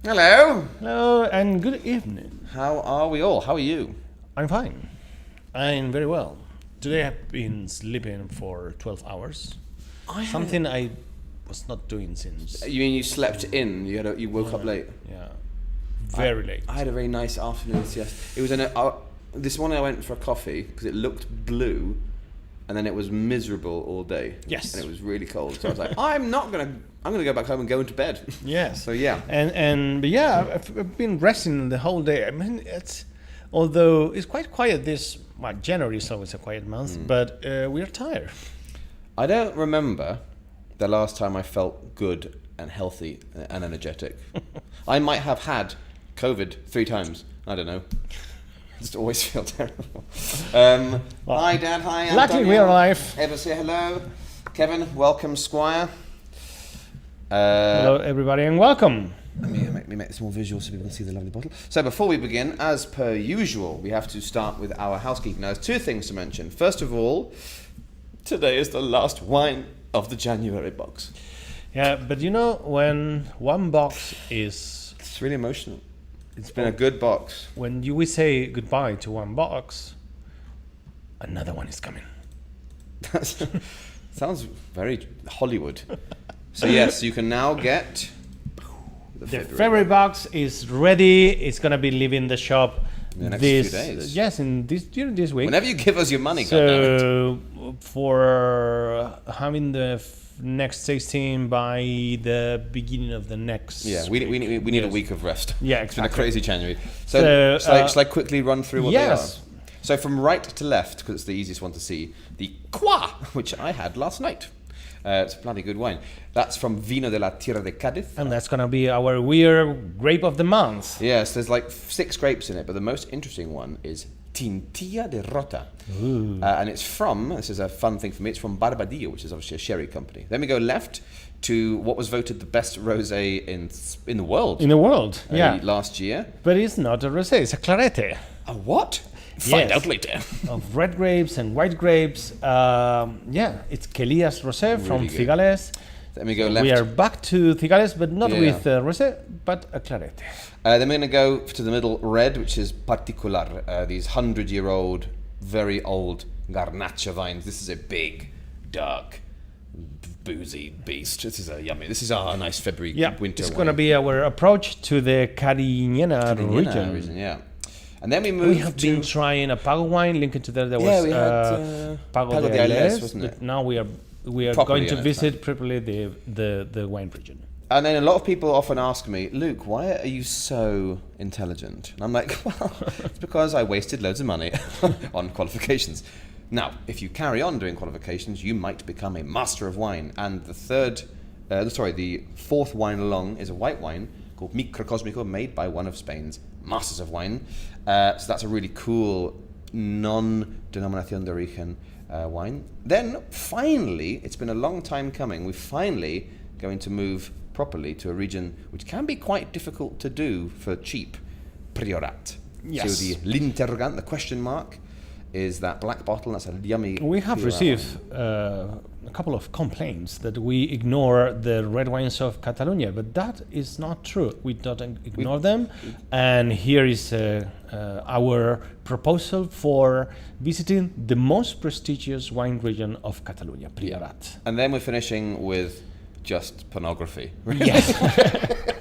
Hello. Hello and good evening. How are we all? How are you? I'm fine. I'm very well. Today I've been sleeping for 12 hours. Something I was not doing since. You mean you slept in? You woke up late? Yeah. Very late. I had a very nice afternoon. Yes. It was this morning I went for a coffee because it looked blue, and then it was miserable all day. Yes. And it was really cold. So I was like, I'm gonna go back home and go into bed. Yes. So yeah. But yeah, I've been resting the whole day. I mean, although it's quite quiet this. Well, January is always a quiet month, but we're tired. I don't remember the last time I felt good and healthy and energetic. I might have had COVID 3 times. I don't know. I just always feel terrible. Hi, Dad. Hi, Antonio. Luckily, we're alive. Eva, say hello. Kevin, welcome, Squire. Hello, everybody, and welcome. Let me make this more visual so people can see the lovely bottle. So before we begin, as per usual, we have to start with our housekeeping. Now, there's 2 things to mention. First of all, today is the last wine of the January box. Yeah, but you know, when one box is... It's really emotional. It's been a good box. When we say goodbye to one box, another one is coming. Sounds very Hollywood. So yes, you can now get... The February box is ready. It's gonna be leaving the shop in the next few days. Yes, during this week. Whenever you give us your money, so for having the next 16 by the beginning of the next. Yeah, we need a week of rest. Yeah, exactly. It's been a crazy January. So shall I quickly run through what they are? So from right to left, because it's the easiest one to see, the Qua, which I had last night. It's a bloody good wine. That's from Vino de la Tierra de Cádiz. And that's going to be our weird grape of the month. Yes, there's like 6 grapes in it, but the most interesting one is Tintilla de Rota. And it's from, this is a fun thing for me, it's from Barbadillo, which is obviously a sherry company. Then we go left to what was voted the best rosé in the world. In the world, yeah. Last year. But it's not a rosé, it's a clarete. A what? Find out later. Of red grapes and white grapes. It's Kelias Rosé from good. Cigales. Then we go left. We are back to Cigales, but not with rosé, but a clarete. Then we're going to go to the middle red, which is Particular. These 100-year-old, very old Garnacha vines. This is a big, dark, boozy beast. This is our nice February winter. It's going to be our approach to the Cariñena region. Yeah. And then we have been trying a Pago wine linked to that. There was we had Pago de Ailes, wasn't it? But now we are going to visit properly the wine region. And then a lot of people often ask me, Luke, why are you so intelligent? And I'm like, well, it's because I wasted loads of money on qualifications. Now, if you carry on doing qualifications, you might become a master of wine. And the 4th wine along is a white wine called Microcosmico, made by one of Spain's masters of wine. So that's a really cool non-denominación de origen wine. Then finally, it's been a long time coming, we're finally going to move properly to a region which can be quite difficult to do for cheap, Priorat. Yes. So the l'interrogant, the question mark, is that black bottle. That's a yummy. We have received a couple of complaints that we ignore the red wines of Catalonia, but that is not true. We don't ignore them, and here is our proposal for visiting the most prestigious wine region of Catalonia, Priorat. And then we're finishing with just pornography. Yes.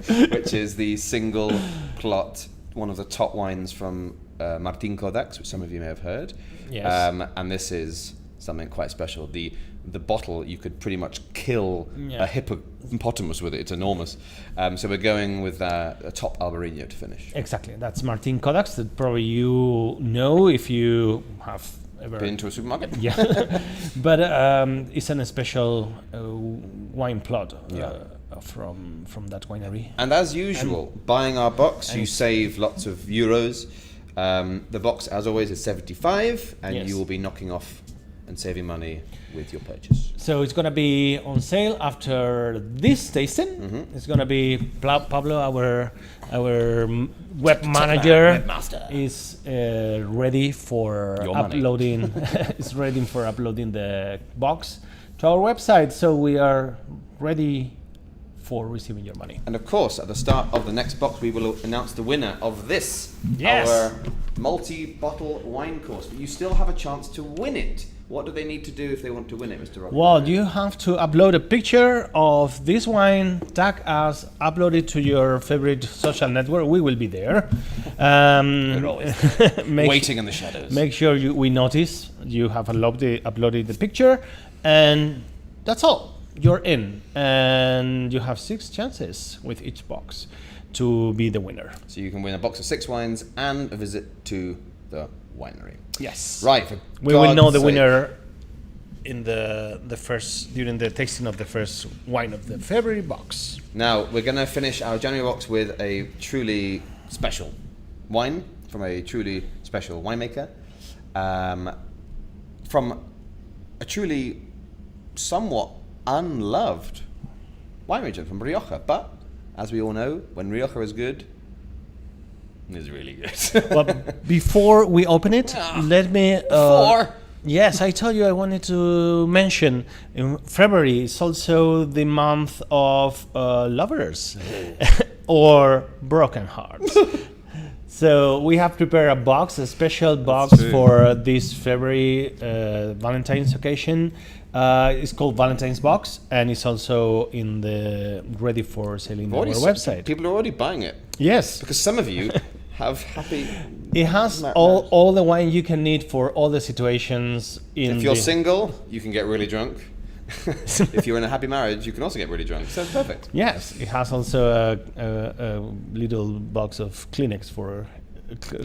Which is the single plot, one of the top wines from Martin Kodak's, which some of you may have heard. Yes. And this is something quite special. The bottle, you could pretty much kill a hippopotamus with it. It's enormous. So we're going with a top Albarino to finish. Exactly. That's Martin Kodak's that probably you know if you have ever been to a supermarket. Yeah. But it's a special wine plot. From that winery. And as usual, buying our box, you save lots of euros. The box, as always, is 75, and you will be knocking off and saving money with your purchase. So it's going to be on sale after this tasting. Mm-hmm. It's going to be Pablo, our web manager, is ready for uploading. Is ready for uploading the box to our website. So we are ready before receiving your money. And of course, at the start of the next box, we will announce the winner of this, Yes. our multi-bottle wine course. But you still have a chance to win it. What do they need to do if they want to win it, Mr. Rob? Well, you have to upload a picture of this wine, tag us, upload it to your favorite social network. We will be there. We're always make, waiting in the shadows. Make sure we notice you have uploaded the picture, and that's all. You're in, and you have 6 chances with each box to be the winner. So you can win a box of 6 wines and a visit to the winery. Yes. Right. We will know the winner in the first, during the tasting of the first wine of the February box. Now, we're going to finish our January box with a truly special wine from a truly special winemaker. From a truly somewhat unloved wine region, from Rioja. But, as we all know, when Rioja is good, it's really good. Well, before we open it, let me... Yes, I told you I wanted to mention in February is also the month of lovers or broken hearts. So we have prepared a special box for this February Valentine's occasion. It's called Valentine's Box, and it's also ready for selling on our website. People are already buying it. Yes, Because some of you have happy... it has all the wine you can need for all the situations. If you're single, you can get really drunk. If you're in a happy marriage, you can also get really drunk. So it's perfect. Yes, it has also a little box of Kleenex for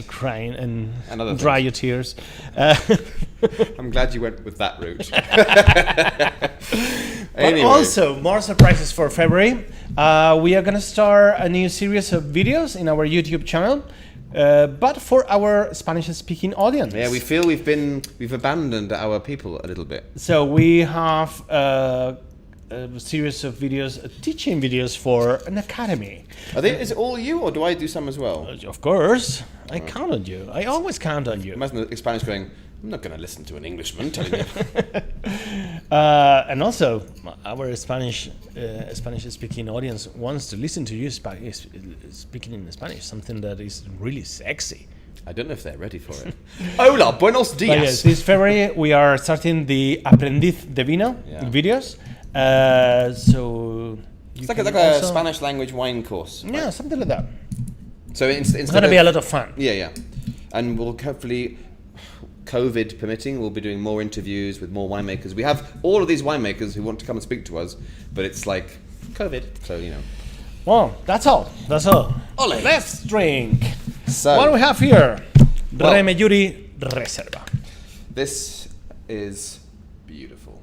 crying and other dry things. your tears. I'm glad you went with that route. But also, more surprises for February. We are going to start a new series of videos in our YouTube channel, but for our Spanish-speaking audience. Yeah, we feel we've abandoned our people a little bit. So we have a series of videos, teaching videos for an academy. Is it all you, or do I do some as well? Of course, I count on you. I always count on you. Imagine the Spanish going, I'm not going to listen to an Englishman telling me. And also, our Spanish-speaking audience wants to listen to you speaking in Spanish, something that is really sexy. I don't know if they're ready for it. Hola, buenos But yes, dias. this February we are starting the Aprendiz de Vino videos. So It's like a Spanish language wine course. Right? Yeah, something like that. So instead It's going to be a lot of fun. Yeah. And we'll hopefully, COVID permitting, we'll be doing more interviews with more winemakers. We have all of these winemakers who want to come and speak to us, but it's like COVID, so you know. Well, that's all. Ole. Let's drink. So What do we have here? Well- Remelluri Reserva. this is beautiful.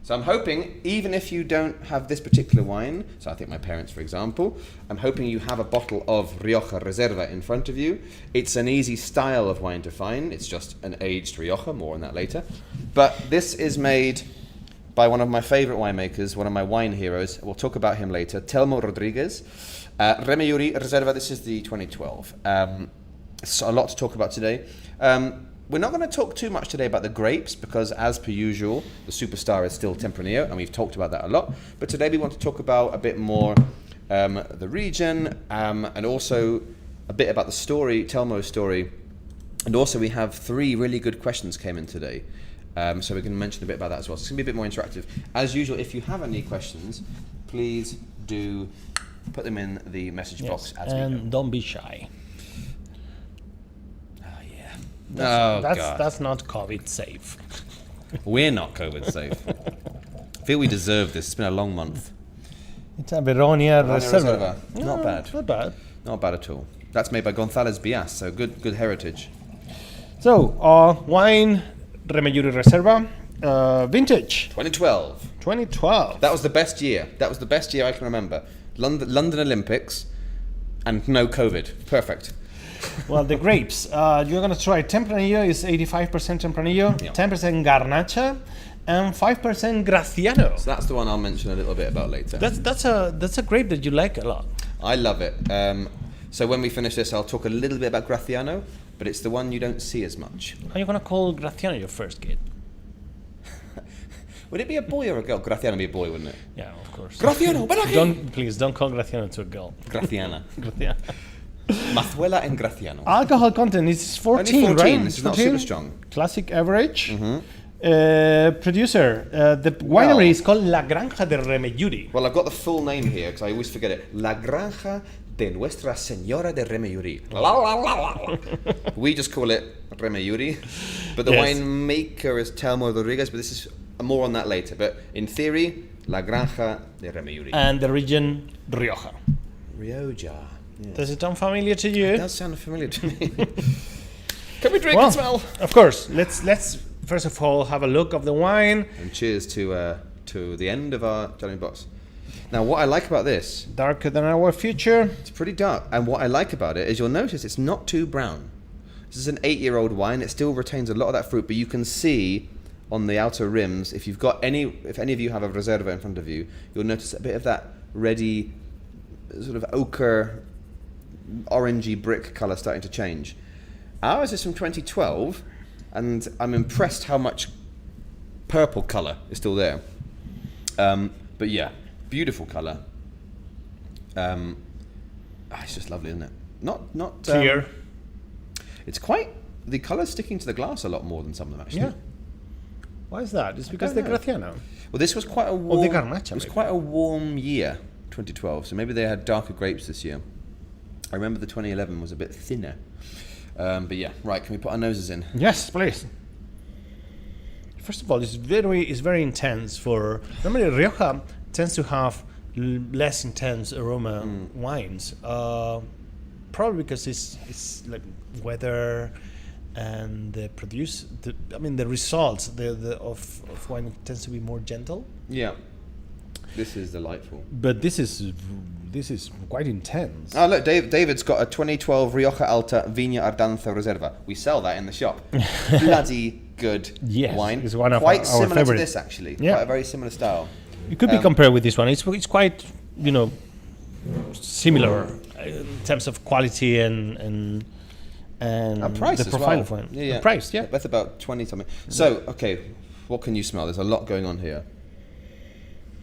So I'm hoping, even if you don't have this particular wine, so I think my parents, for example, I'm hoping you have a bottle of Rioja Reserva in front of you. It's an easy style of wine to find. It's just an aged Rioja, more on that later. But this is made by one of my favorite winemakers, one of my wine heroes. We'll talk about him later, Telmo Rodriguez. Remelluri Reserva, this is the 2012. So a lot to talk about today. We're not going to talk too much today about the grapes because, as per usual, the superstar is still Tempranillo, and we've talked about that a lot. But today we want to talk about a bit more the region and also a bit about the story, Telmo's story. And also we have 3 really good questions came in today. So we're going to mention a bit about that as well. So it's going to be a bit more interactive. As usual, if you have any questions, please do put them in the message box as we go. And don't be shy. That's not COVID safe. We're not COVID safe. I feel we deserve this. It's been a long month. It's a Veronia Reserva. Not bad. Not bad. Not bad at all. That's made by González Bias, so good heritage. So, wine Remelluri Reserva, vintage 2012. 2012. That was the best year. That was the best year I can remember. London Olympics and no COVID. Perfect. Well, the grapes. You're going to try Tempranillo is 85% Tempranillo, 10% Garnacha, and 5% Graciano. So that's the one I'll mention a little bit about later. That's a grape that you like a lot. I love it. So when we finish this, I'll talk a little bit about Graciano, but it's the one you don't see as much. How are you going to call Graciano your first kid? Would it be a boy or a girl? Graciano would be a boy, wouldn't it? Yeah, of course. Graciano, ven aquí! Please don't call Graciano to a girl. Graciana. Graciano. Mazuela en Graciano. Alcohol content is 14, Only 14, right? this is not 14? super strong. Classic average. Producer, the winery is called La Granja de Remelluri. Well, I've got the full name here because I always forget it. La Granja de Nuestra Señora de Remelluri. We just call it Remelluri, but the Yes. winemaker is Telmo Rodriguez, but this is more on that later. But in theory, La Granja de Remelluri. And the region Rioja. Rioja. Yeah. Does it sound familiar to you? It does sound familiar to me. Can we drink Well, and smell? of course. Let's first of all have a look of the wine. And cheers to the end of our Johnny box. Now, what I like about this, Darker than our future. it's pretty dark, and what I like about it is you'll notice it's not too brown. This is an 8-year-old wine. It still retains a lot of that fruit, but you can see on the outer rims, if any of you have a Reserva in front of you, you'll notice a bit of that reddy, sort of ochre, orangey brick colour starting to change. Ours is from 2012, and I'm impressed how much purple colour is still there. But yeah, beautiful colour. It's just lovely, isn't it? Not Clear. It's quite, the colour's sticking to the glass a lot more than some of them actually. Yeah. Why is that? It's because the don't know. Graciano. Well, this was quite a warm. the Garnacha, it was maybe. quite a warm year, 2012. So maybe they had darker grapes this year. I remember the 2011 was a bit thinner. But yeah, right. Can we put our noses in? Yes, please. First of all, it's very intense. Normally Rioja tends to have less intense aroma wines. Probably because it's like weather and the results of wine tends to be more gentle. Yeah. This is delightful. But this is quite intense. Oh look, David's got a 2012 Rioja Alta Viña Ardanza Reserva. We sell that in the shop. Bloody good Yes, wine. it's one of quite our similar favourites. to this actually. Yeah. Quite a very similar style. It could be compared with this one. It's quite similar in terms of quality and Price the as profile well. of wine. Yeah. The price, yeah. That's about 20 something. So, okay, what can you smell? There's a lot going on here.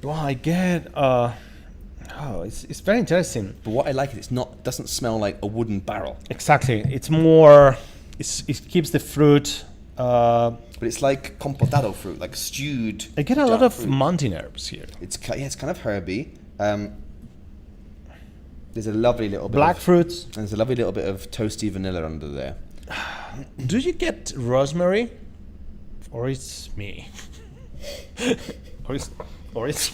Well, I get. It's very interesting. But what I like is doesn't smell like a wooden barrel. Exactly. It's more. It keeps the fruit. But it's like compotado fruit, like stewed. I get a lot of fruit. mountain herbs here. It's kind of herby. There's a lovely little bit Black of, fruits. and there's a lovely little bit of toasty vanilla under there. Do you get rosemary, or it's me? or it's.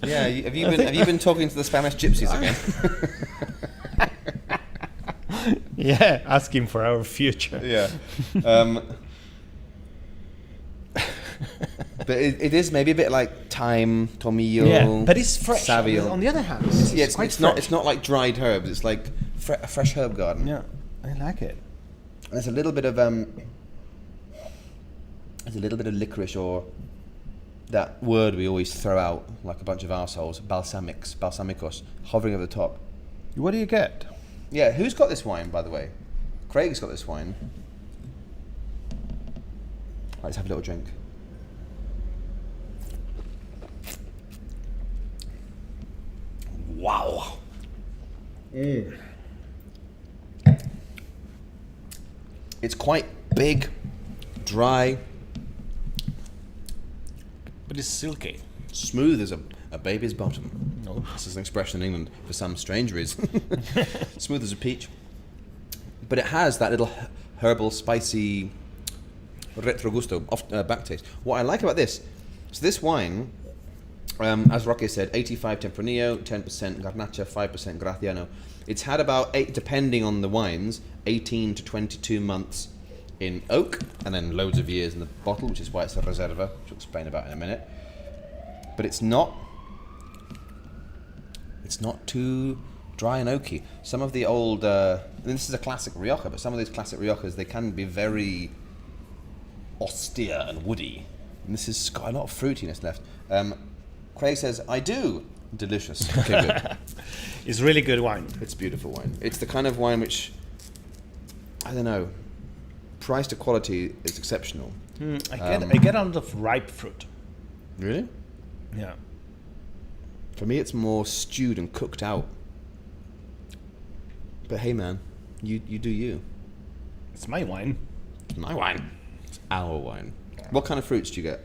Yeah, have you been talking to the Spanish gypsies again? Yeah, asking for our future. Yeah. But it is maybe a bit like thyme, tomillo. Yeah, but it's fresh. Saviol. On the other hand, It's quite not. fresh. It's not like dried herbs. It's like a fresh herb garden. Yeah, I like it. And there's a little bit of licorice, or that word we always throw out like a bunch of arseholes, balsamicos, hovering over the top. What do you get? Yeah, who's got this wine, by the way? Craig's got this wine. Right, let's have a little drink. Wow. It's quite big, dry, But it's silky. smooth as a baby's bottom. No. This is an expression in England for some strange reason. Smooth as a peach. But it has that little herbal, spicy retrogusto, back taste. What I like about this, so this wine, as Roque said, 85 Tempranillo, 10% Garnacha, 5% Graciano. It's had about 8, depending on the wines, 18 to 22 months in oak, and then loads of years in the bottle, which is why it's a Reserva, which I'll explain about in a minute. But it's not too dry and oaky. Some of the old, this is a classic Rioja, but some of these classic Riojas, they can be very austere and woody. And this has got a lot of fruitiness left. Craig says, I do. Delicious. Okay, good. It's really good wine. It's beautiful wine. It's the kind of wine which, I don't know, price to quality is exceptional. I get a lot of ripe fruit. Really? Yeah. For me, it's more stewed and cooked out. But hey, man, you do you. It's my wine. It's my wine. It's our wine. What kind of fruits do you get?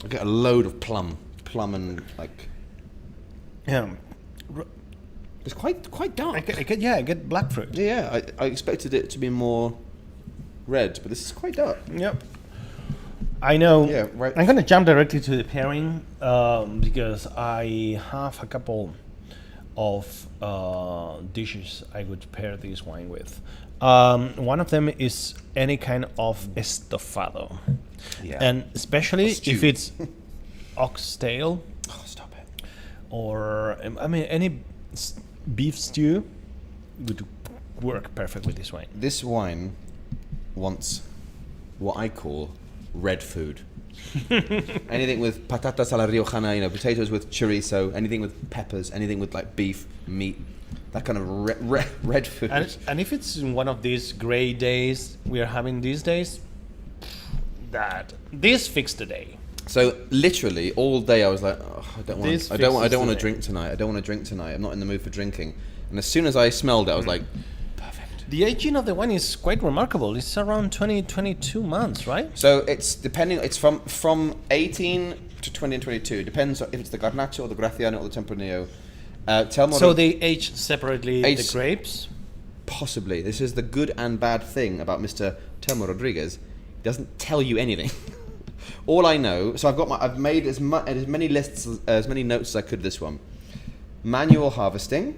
I get a load of plum and like. Yeah. It's quite dark. I get black fruit. Yeah, I expected it to be more red, but this is quite dark. Yep. I know. Yeah, right. I'm going to jump directly to the pairing because I have a couple of dishes I would pair this wine with. One of them is any kind of estofado. Yeah. And especially if it's oxtail. Oh, stop it. Or, I mean, any beef stew would work perfect with this wine. This wine wants what I call red food. Anything with patatas a la riojana, potatoes with chorizo, anything with peppers, anything with like beef, meat, that kind of red food. And if it's one of these gray days we are having these days, this fixed the day. So literally all day I was like, oh, I don't want to drink tonight. I don't want to drink tonight. I'm not in the mood for drinking. And as soon as I smelled it, I was like, perfect. The aging of the wine is quite remarkable. It's around 22 months, right? So it's depending. It's from 18 to 20 and 22. Depends if it's the Garnacho or the Graciano or the Tempranillo. So they age separately the grapes? Possibly. This is the good and bad thing about Mr. Telmo Rodriguez. He doesn't tell you anything. All I know, so I've made as many lists, as many notes as I could this one. Manual harvesting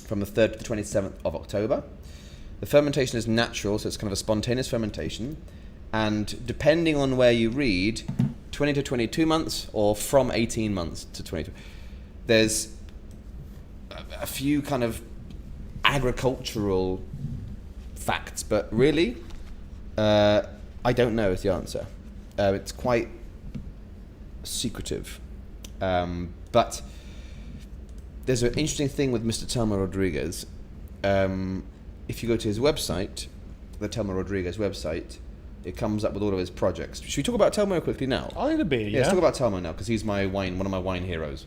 from the 3rd to the 27th of October. The fermentation is natural, so it's kind of a spontaneous fermentation. And depending on where you read, 20 to 22 months or from 18 months to 22. There's a few kind of agricultural facts, but really, I don't know is the answer. It's quite secretive. But there's an interesting thing with Mr. Telmo Rodriguez. If you go to his website, the Telmo Rodriguez website, it comes up with all of his projects. Should we talk about Telmo quickly now? A little bit, Let's talk about Telmo now, because he's one of my wine heroes.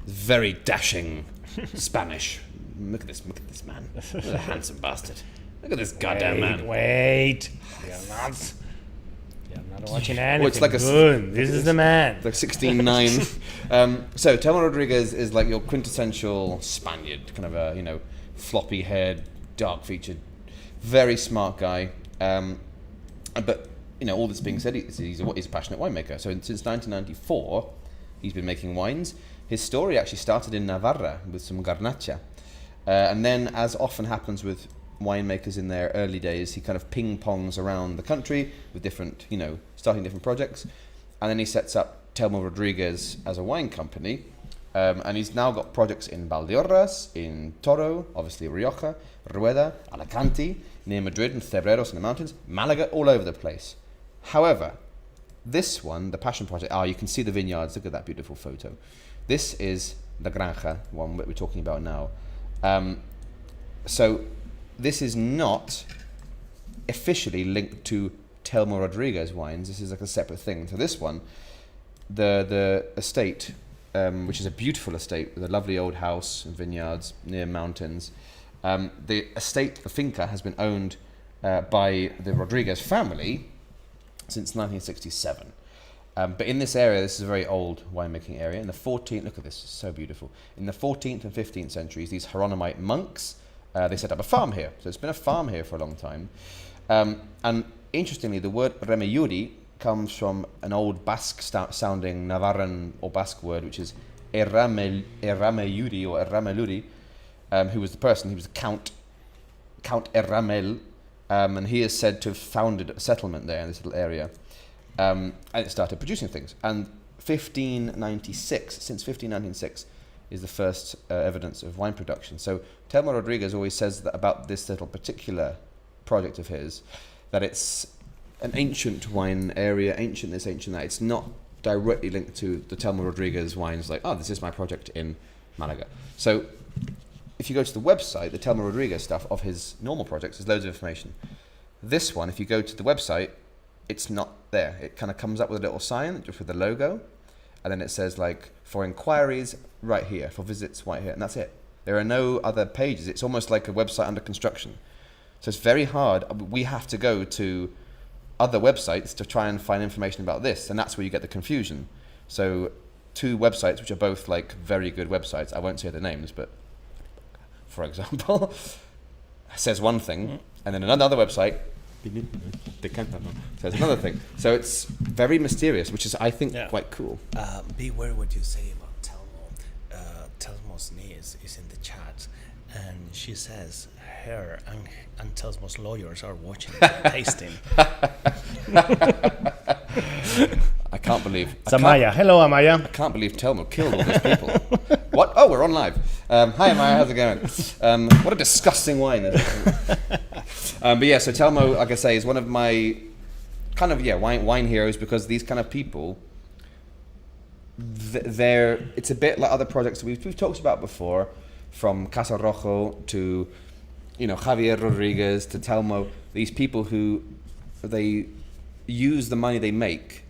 Very dashing Spanish. Look at this man. What a handsome bastard. Look at this goddamn man. Wait. You're not watching anything. Well, it's like good. This is the man. Like 16-9. So Telmo Rodriguez is like your quintessential Spaniard, kind of a floppy-haired, dark-featured, very smart guy. But all this being said, he's a passionate winemaker. So since 1994, he's been making wines. His story actually started in Navarra with some Garnacha, and then, as often happens with winemakers in their early days, he kind of ping-pongs around the country with different, starting different projects, and then he sets up Telmo Rodriguez as a wine company, and he's now got projects in Valdeorras, in Toro, obviously Rioja, Rueda, Alicante, near Madrid and Cebreros in the mountains, Malaga, all over the place. However, this one, the Passion Project, you can see the vineyards, look at that beautiful photo. This is the Granja, one that we're talking about now. So this is not officially linked to Telmo Rodriguez wines. This is like a separate thing. So this one, the estate, which is a beautiful estate with a lovely old house and vineyards near mountains. The estate, the finca, has been owned by the Rodriguez family since 1967. But in this area, this is a very old winemaking area. In the 14th, look at this, it's so beautiful. In the 14th and 15th centuries, these Hieronymite monks, they set up a farm here. So it's been a farm here for a long time. And interestingly, the word Remelluri comes from an old Basque-sounding Navarran or Basque word, which is Erramelluri or Erramelluri, who was the person, he was Count Erramel, and he is said to have founded a settlement there in this little area. And it started producing things. And 1596, since 1596, is the first evidence of wine production. So Telmo Rodriguez always says that about this little particular project of his, that it's an ancient wine area, ancient this, ancient that. It's not directly linked to the Telmo Rodriguez wines, like, this is my project in Malaga. So if you go to the website, the Telmo Rodriguez stuff of his normal projects, there's loads of information. This one, if you go to the website, it's not there. It kind of comes up with a little sign just with the logo, and then it says like for inquiries right here, for visits right here, and that's it. There are no other pages. It's almost like a website under construction. So it's very hard. We have to go to other websites to try and find information about this, and that's where you get the confusion. So 2 websites which are both like very good websites, I won't say the names, but for example, says one thing, and then another website says another thing. So it's very mysterious, which is, I think, quite cool. Beware what you say about Telmo. Telmo's niece is in the chat, and she says her and Telmo's lawyers are watching, tasting. I can't believe. It's Amaya. Hello, Amaya. I can't believe Telmo killed all these people. What? Oh, we're on live. Hi, Amaya. How's it going? What a disgusting wine. But yeah, so Telmo, like I say, is one of my kind of wine heroes, because these kind of people, it's a bit like other projects that we've talked about before, from Casa Rojo to Javier Rodriguez to Telmo. These people who they use the money they make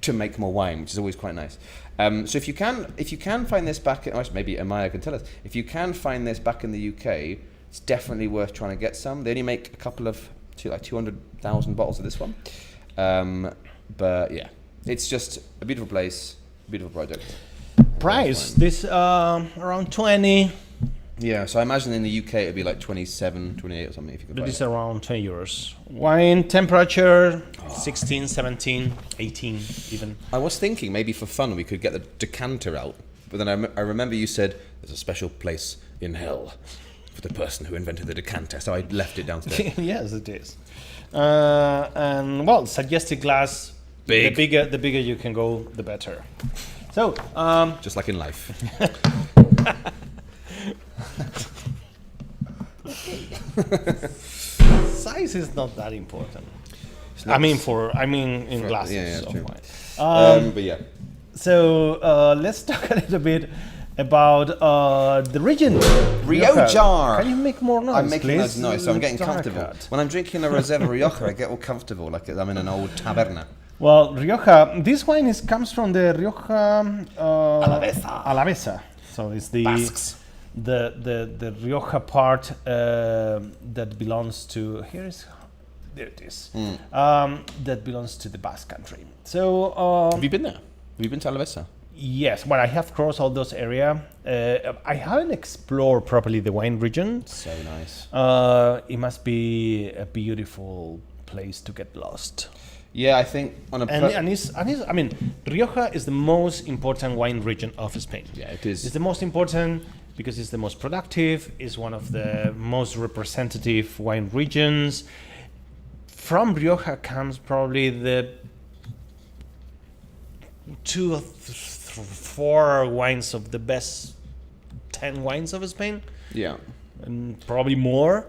to make more wine, which is always quite nice. So if you can find this back, maybe Amaya can tell us, if you can find this back in the UK, it's definitely worth trying to get some. They only make a couple of 200,000 bottles of this one, but yeah, it's just a beautiful place, beautiful project. Price this around 20. Yeah, so I imagine in the UK it'd be like 27, 28 or something if you could buy But it's it. around 20 euros. Wine temperature 16, 17, 18 even. I was thinking maybe for fun we could get the decanter out, but then I remember you said there's a special place in hell for the person who invented the decanter, so I left it downstairs. Yes, it is. And well, suggested glass. Big. The bigger you can go, the better. So Just like in life. size is not that important. I mean in glasses. yeah, of true. wine. But yeah. So let's talk a little bit about the region. Rioja. Can you make more noise? I'm making please? noise, so I'm getting Dark comfortable. out. When I'm drinking a Reserva Rioja, I get all comfortable, like I'm in an old taberna. Well, Rioja. This wine comes from the Rioja Alavesa. So it's the Basques. the Rioja part that belongs to there it is. That belongs to the Basque country. So Have you been there? Have you been to Alavesa? yes, well, I have crossed all those areas. I haven't explored properly the wine region. So nice. It must be a beautiful place to get lost. Yeah, I think on a... And it's, I mean, Rioja is the most important wine region of Spain. yeah, it is. It's the most important because it's the most productive, it's one of the most representative wine regions. From Rioja comes probably the 2 or 4 wines of the best 10 wines of Spain, Yeah. and probably more.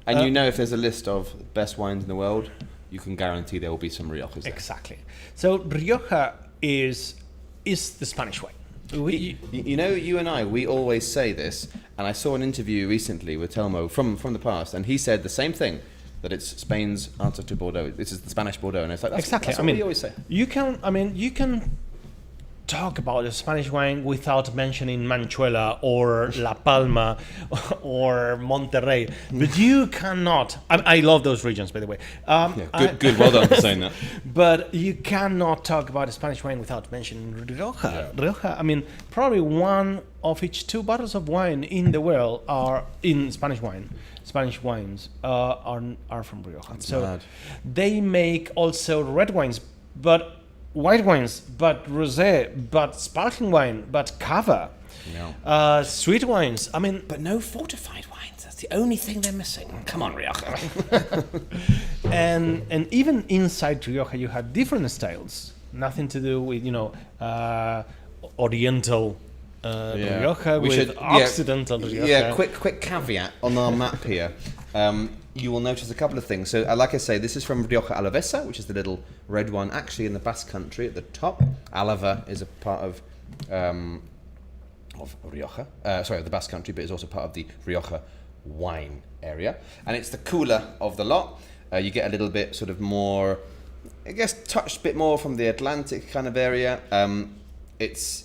And you know, if there's a list of best wines in the world, you can guarantee there will be some Riojas there. Exactly. So Rioja is the Spanish wine. You know, you and I, we always say this, and I saw an interview recently with Telmo from the past, and he said the same thing, that it's Spain's answer to Bordeaux. This is the Spanish Bordeaux, and it's like, Exactly. That's what we always say. You can talk about a Spanish wine without mentioning Manchuela or La Palma or Monterrey, but you cannot. I love those regions, by the way. Good. Well done for saying that. But you cannot talk about a Spanish wine without mentioning Rioja. Rioja, I mean, probably 1 of each 2 bottles of wine in the world are in Spanish wine. Spanish wines are from Rioja. That's so mad. they make also red wines, but white wines, but rosé, but sparkling wine, but cava, sweet wines. I mean, But no fortified wines. That's the only thing they're missing. Come on, Rioja. and even inside Rioja, you have different styles. Nothing to do with Oriental Rioja with Occidental Rioja. Yeah, quick caveat on our map here. You will notice a couple of things. So, like I say, this is from Rioja Alavesa, which is the little red one, actually in the Basque country at the top. Alava is a part of Rioja, of the Basque country, but it's also part of the Rioja wine area, and it's the cooler of the lot. You get a little bit sort of more, I guess, touched a bit more from the Atlantic kind of area. It's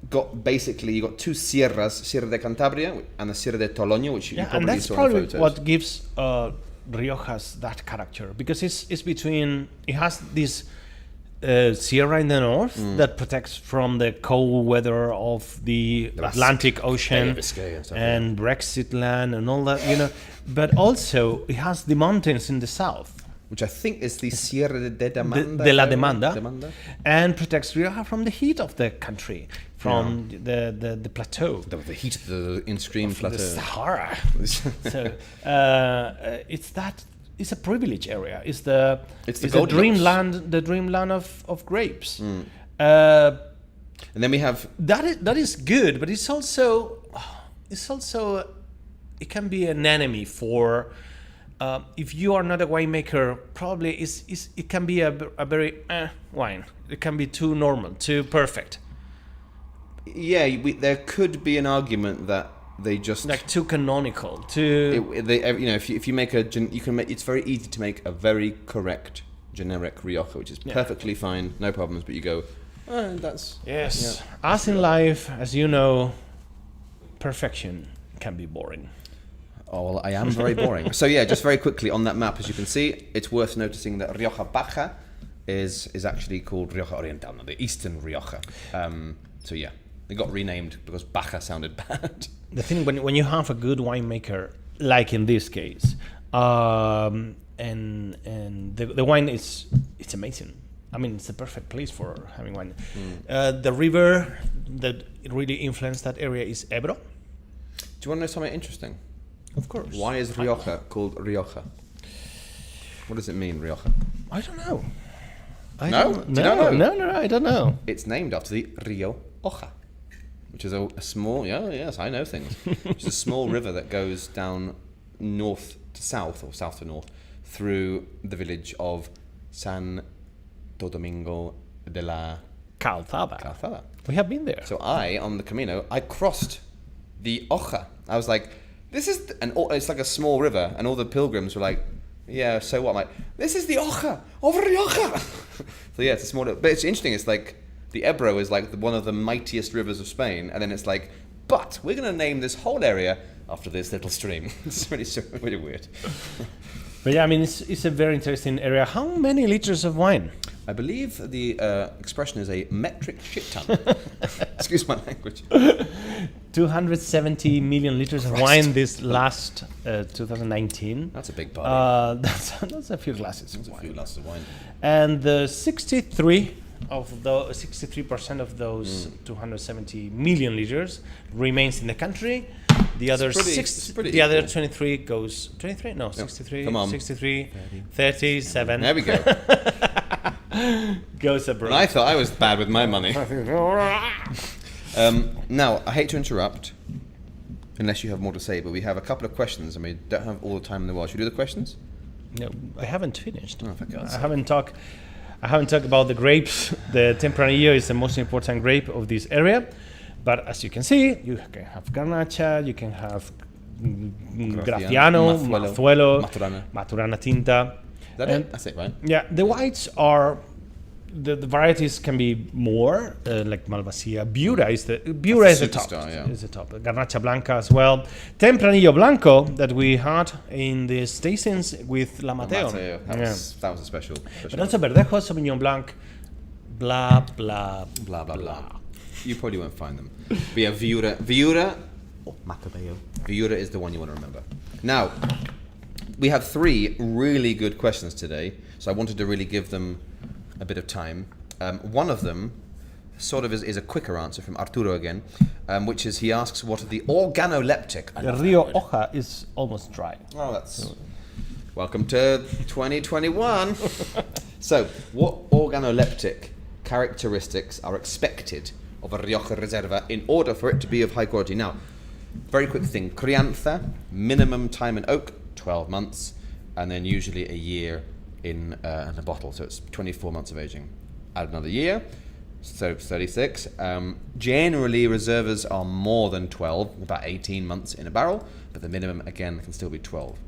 got basically, you got two sierras, Sierra de Cantabria and the Sierra de Toloño, which you and probably that's saw in probably the photos. what gives Riojas that character, because it's between, it has this sierra in the north that protects from the cold weather of the Atlantic Ocean Biscay and stuff, and Brexit land and all that, you know, but also it has the mountains in the south. Which I think is the Sierra de Demanda. De la Demanda, and protects Rioja from the heat of the country, from the plateau, The heat of the in-stream the plateau. Sahara. So it's a privileged area. It's the Goldilocks. the dreamland of grapes. And then we have That is good, but it's also it can be an enemy for. If you are not a winemaker, probably it can be a very wine. It can be too normal, too perfect, there could be an argument that they just like too canonical, too. if you make it's very easy to make a very correct generic Rioja, which is perfectly fine, no problems. But you go, that's Yes, as in life, as you know, perfection can be boring. Oh, well, I am very boring. So yeah, just very quickly on that map, as you can see, it's worth noticing that Rioja Baja is actually called Rioja Oriental, the Eastern Rioja. So yeah, it got renamed because Baja sounded bad. The thing when you have a good winemaker, like in this case, and the wine it's amazing. I mean, it's the perfect place for having wine. The river that really influenced that area is Ebro. Do you want to know something interesting? Of course. Why is Rioja called Rioja? What does it mean, Rioja? I don't know. Do you not know? No, I don't know. It's named after the Rio Oja, which is a small, yes, I know things. Which is a small river that goes down north to south, or south to north, through the village of Santo Domingo de la Calzada. We have been there. So on the Camino, I crossed the Oja. I was like, it's like a small river, and all the pilgrims were like, yeah, so what? I'm like, this is the Oja of Rioja. So yeah, it's a small, but it's interesting. It's like the Ebro is like one of the mightiest rivers of Spain, and then it's like, but we're going to name this whole area after this little stream. It's really weird. But yeah, I mean, it's a very interesting area. How many liters of wine? I believe the expression is a metric shit ton. Excuse my language. 270 million liters of wine this last 2019. That's a big party. That's a few glasses of That's a wine. few glasses of wine. And 63% of those 270 million liters remains in the country. The other pretty other equal. 23 goes 23? No, 63. Come on. 63, 37. There we go. Goes abroad. And I thought I was bad with my money. Now, I hate to interrupt, unless you have more to say, but we have a couple of questions, and we don't have all the time in the world. Should we do the questions? No, I haven't finished. Oh, for God's I sake. haven't talked about the grapes. The Tempranillo is the most important grape of this area. But as you can see, you can have Garnacha, you can have Graciano, Mazuelo, Maturana Tinta. That's it, right? Yeah, the whites are the varieties can be more like Malvasia. Bura is the top. Yeah. Is the top. Garnacha Blanca as well. Tempranillo Blanco that we had in the stations with La Mateo. That was a special. But also Verdejo, Sauvignon Blanc, blah blah Blah, blah, blah. You probably won't find them. But yeah, Viura, Macabeo. Viura is the one you want to remember. Now, we have 3 really good questions today, so I wanted to really give them a bit of time. One of them sort of is a quicker answer from Arturo again, which is he asks, what are the organoleptic? The Rio Oja is almost dry. Oh, that's... Welcome to 2021. So, what organoleptic characteristics are expected of a Rioja Reserva in order for it to be of high quality? Now, very quick thing, crianza, minimum time in oak, 12 months, and then usually a year in a bottle, so it's 24 months of aging. Add another year, so 36. Generally, Reservas are more than 12, about 18 months in a barrel, but the minimum, again, can still be 12.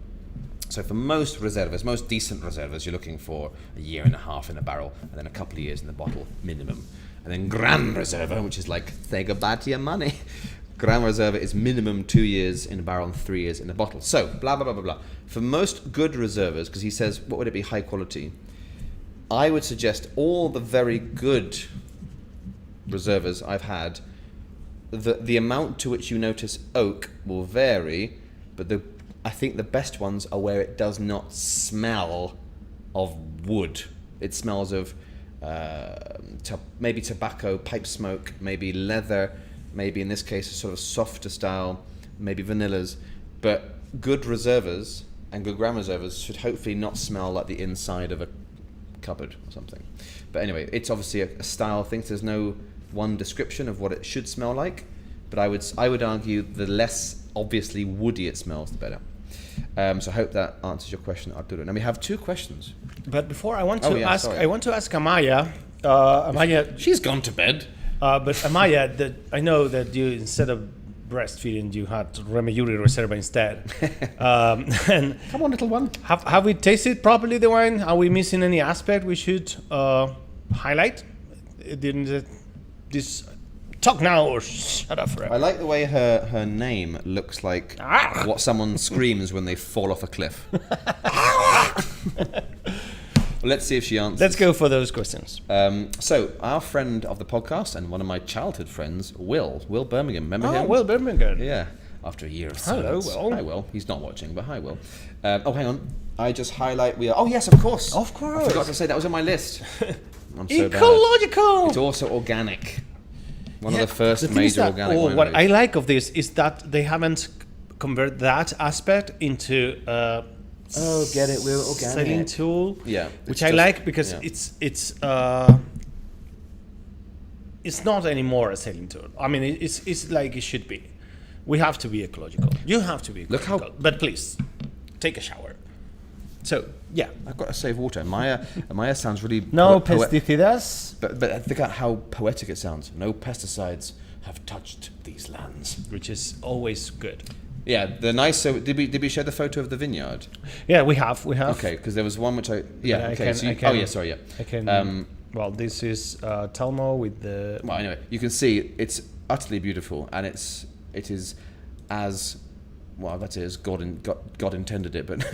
So for most reservas, most decent reservas, you're looking for a year and a half in a barrel, and then a couple of years in the bottle, minimum. And then Gran Reserva, which is like, say goodbye to your money. Gran Reserva is minimum 2 years in a barrel and 3 years in a bottle. So, blah, blah, blah, blah, blah. For most good reservas, because he says, what would it be, high quality? I would suggest all the very good reservas I've had, the amount to which you notice oak will vary, but I think the best ones are where it does not smell of wood. It smells of maybe tobacco, pipe smoke, maybe leather, maybe in this case a sort of softer style, maybe vanillas. But good reservas and good Gran Reservas should hopefully not smell like the inside of a cupboard or something. But anyway, it's obviously a style thing. So there's no one description of what it should smell like, but I would argue the less obviously woody it smells, the better. So I hope that answers your question, Arturo. Now we have 2 questions. But before I want to ask, sorry. I want to ask Amaya. Amaya, She's gone to bed. but Amaya, I know that you, instead of breastfeeding, you had Remelluri Reserva instead. And Come on, little one. have we tasted properly the wine? Are we missing any aspect we should highlight? Didn't this talk now or shut up forever? I like the way her name looks like what someone screams when they fall off a cliff. Let's see if she answers. Let's go for those questions. So, our friend of the podcast and one of my childhood friends, Will Birmingham. Remember him? Will Birmingham. Yeah. After a year of Hello, silence. Will. Hi, Will. He's not watching, but hi, Will. Oh, hang on. I just highlight. Oh, yes, of course. Of course. I forgot to say that was on my list. I'm so bad. Ecological. It's also organic. One of the The first thing is major that, organic what wineries. I like of this is that they haven't converted that aspect into get it, Will, organic. selling tool. Yeah, which it's I just- like because yeah. it's not anymore a selling tool. I mean, it's like it should be. We have to be ecological. You have to be Look ecological. how- But please, take a shower. So yeah, I've got to save water. Maya sounds really... no poe- pesticidas, But look at how poetic it sounds. No pesticides have touched these lands. which is always good. Yeah, the nice... So did we share the photo of the vineyard? Yeah, we have. Okay, because there was one which I... Yeah, But I okay. can- so I you, can- oh, yeah, sorry, yeah. I can. Well, this is Telmo with the. Well, anyway, you can see it's utterly beautiful, and it is as... Well, that's it, as God intended it, but...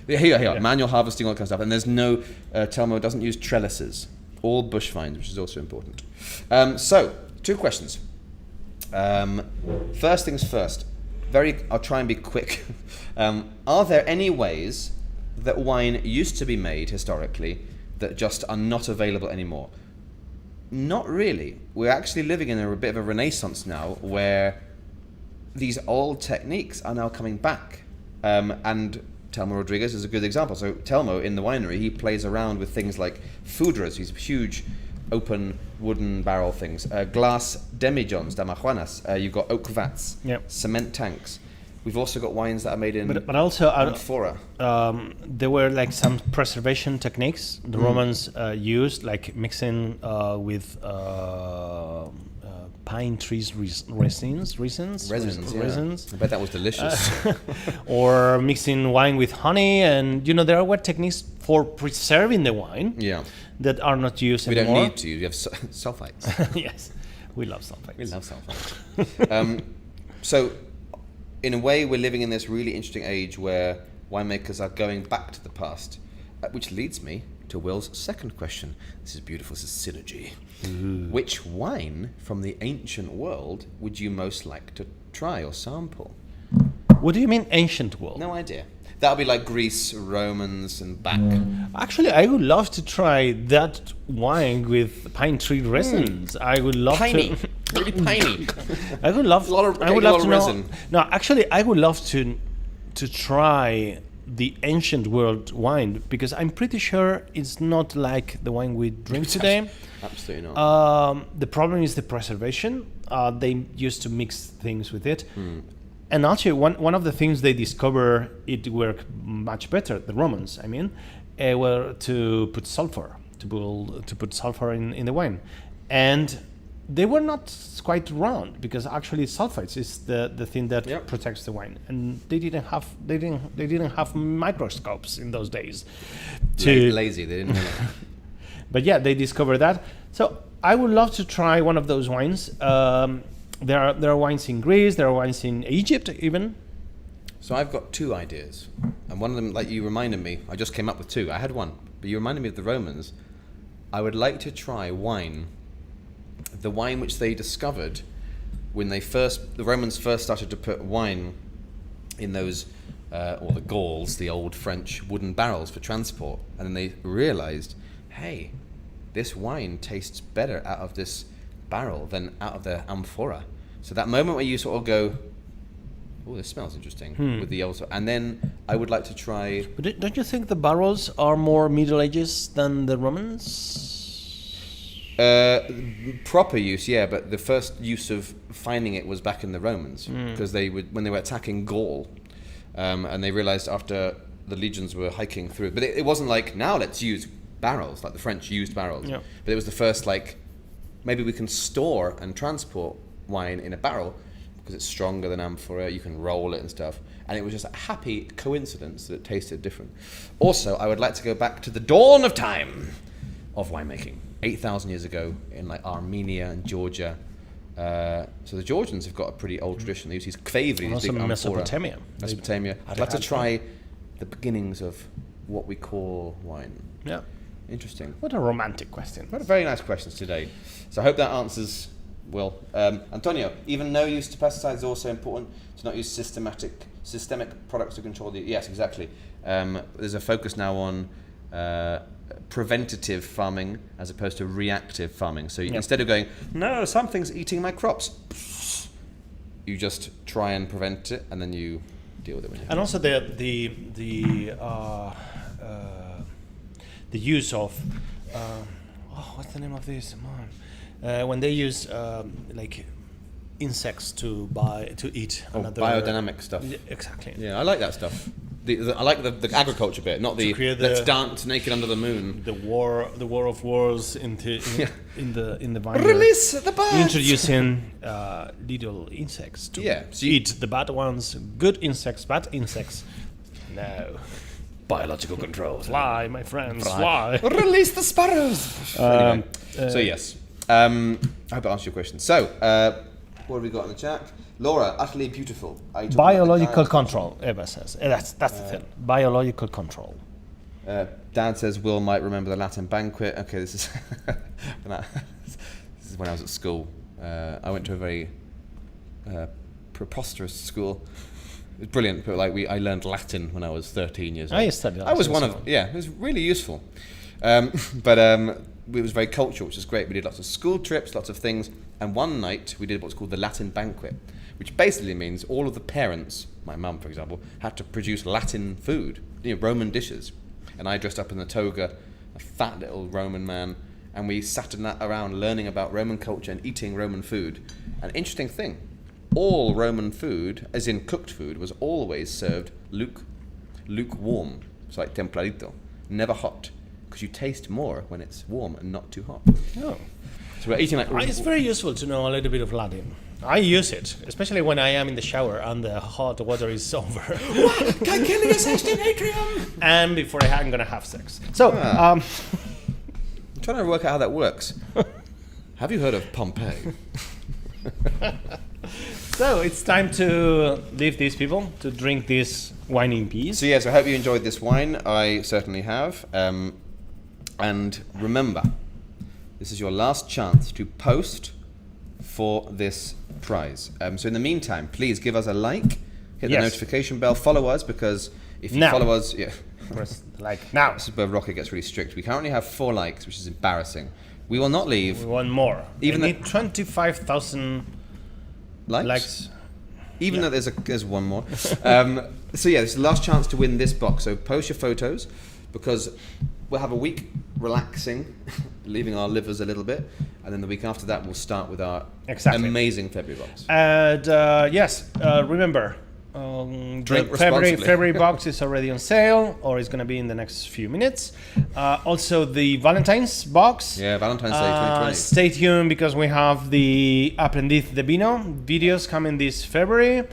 here, manual harvesting, all that kind of stuff. And there's no... Telmo doesn't use trellises. All bush vines, which is also important. So, 2 questions. First things first. I'll try and be quick. Are there any ways that wine used to be made historically that just are not available anymore? Not really. We're actually living in a bit of a renaissance now where these old techniques are now coming back. And Telmo Rodriguez is a good example. So Telmo, in the winery, he plays around with things like foudres, these huge open wooden barrel things, glass demijohns, damajuanas, you've got oak vats, Yep. cement tanks. We've also got wines that are made in But also, amphora. there were like some preservation techniques the Romans used, like mixing with pine trees resins, I bet that was delicious. or mixing wine with honey, and there were techniques for preserving the wine Yeah. that are not used We anymore. don't need to. You have sulfites. Yes, we love sulfites. We love sulfites. So, in a way, we're living in this really interesting age where winemakers are going back to the past, which leads me to Will's second question. This is beautiful. This is synergy. Which wine from the ancient world would you most like to try or sample? What do you mean ancient world? No idea. That would be like Greece, Romans, and back. Actually, I would love to try that wine with pine tree resins. I would love Piney. to. Really piney. I would love. A lot of- I would a lot love of to know. resin. No, actually, I would love to try the ancient world wine because I'm pretty sure it's not like the wine we drink today. Absolutely not. The problem is the preservation. They used to mix things with it. And actually, one of the things they discovered it worked much better, the Romans, I mean, were to put sulfur, to put sulfur in the wine. And they were not quite round, because actually sulfites is the thing that Yep. protects the wine, and they didn't have microscopes in those days. Lazy, they didn't know that. But yeah, they discovered that. So I would love to try one of those wines. There are wines in Greece, there are wines in Egypt even. So I've got two ideas, and one of them, like you reminded me, I just came up with two. I had one, but you reminded me of the Romans. I would like to try the wine which they discovered when the Romans first started to put wine in those, or the Gauls, the old French wooden barrels for transport, and then they realized, hey, this wine tastes better out of this barrel than out of the amphora. So that moment where you sort of go, oh, this smells interesting, with the old, and then I would like to try. But don't you think the barrels are more Middle Ages than the Romans? Proper use, yeah, but the first use of finding it was back in the Romans, because when they were attacking Gaul, and they realized after the legions were hiking through, but it wasn't like, now let's use barrels, like the French used barrels, Yeah. but it was the first, like, maybe we can store and transport wine in a barrel because it's stronger than amphora, you can roll it and stuff, and it was just a happy coincidence that it tasted different. Also, I would like to go back to the dawn of time of winemaking, 8,000 years ago in like Armenia and Georgia. So the Georgians have got a pretty old tradition. They use these kvevri, these Also big amphora. Mesopotamia. Mesopotamia. I'd like to try the beginnings of what we call wine. Yeah. Interesting. What a romantic question. What a very nice questions today. So I hope that answers well. Antonio, even no use to pesticides is also important to not use systemic products to control the. Yes, exactly. There's a focus now on preventative farming as opposed to reactive farming. So instead of going, no, something's eating my crops, you just try and prevent it, and then you deal with it when you. And also the use of what's the name of this? When they use like insects to eat. Biodynamic stuff. Exactly. Yeah, I like that stuff. I like the agriculture bit, not the let's dance naked under the moon. The war of wars in the vineyard. Release the birds. Introducing little insects to eat the bad ones. Good insects, bad insects. No. Biological control. Fly, my friends, fly. Release the sparrows. Anyway, so yes. I hope I answered your question. So, what have we got in the chat? Laura, utterly beautiful. Biological control, Eva says. That's the thing. Biological control. Dad says Will might remember the Latin banquet. Okay, this is this is when I was at school. I went to a very preposterous school. It was brilliant, but I learned Latin when I was 13 years old. I studied Latin. I was it was really useful. But it was very cultural, which is great. We did lots of school trips, lots of things, and one night we did what's called the Latin banquet, which basically means all of the parents, my mum for example, had to produce Latin food, Roman dishes, and I dressed up in the toga, a fat little Roman man, and we sat around learning about Roman culture and eating Roman food. An interesting thing, all Roman food, as in cooked food, was always served lukewarm, so like templadito, never hot, because you taste more when it's warm and not too hot. Oh. So we're eating It's very useful to know a little bit of Latin. I use it, especially when I am in the shower and the hot water is over. And before I'm going to have sex. So, I'm trying to work out how that works. Have you heard of Pompeii? So it's time to leave these people to drink this wine in peace. So yes, I hope you enjoyed this wine. I certainly have. And remember, this is your last chance to post for this prize. So in the meantime, please give us a like, hit the notification bell, follow us, because if you follow us, press like now. This is where Rocket gets really strict. We currently have 4 likes, which is embarrassing. We will not leave. We want more. Even we need 25,000 likes. Even though there's one more. So yeah, it's the last chance to win this box. So post your photos, because we'll have a week relaxing, leaving our livers a little bit, and then the week after that we'll start with our amazing February box. And remember, Drink the February, responsibly. February box is already on sale, or it's going to be in the next few minutes. Also, the Valentine's box. Yeah, Valentine's Day 2020. Stay tuned because we have the Aprendiz de Vino videos coming this February.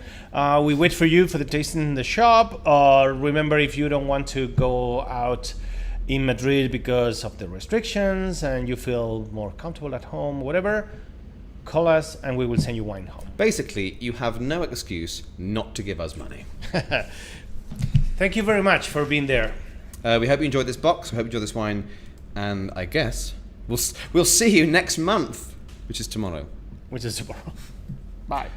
We wait for you for the tasting in the shop. Remember, if you don't want to go out in Madrid because of the restrictions and you feel more comfortable at home, whatever, call us and we will send you wine home. Basically, you have no excuse not to give us money. Thank you very much for being there. We hope you enjoyed this box. We hope you enjoyed this wine. And I guess we'll see you next month, which is tomorrow. Which is tomorrow. Bye.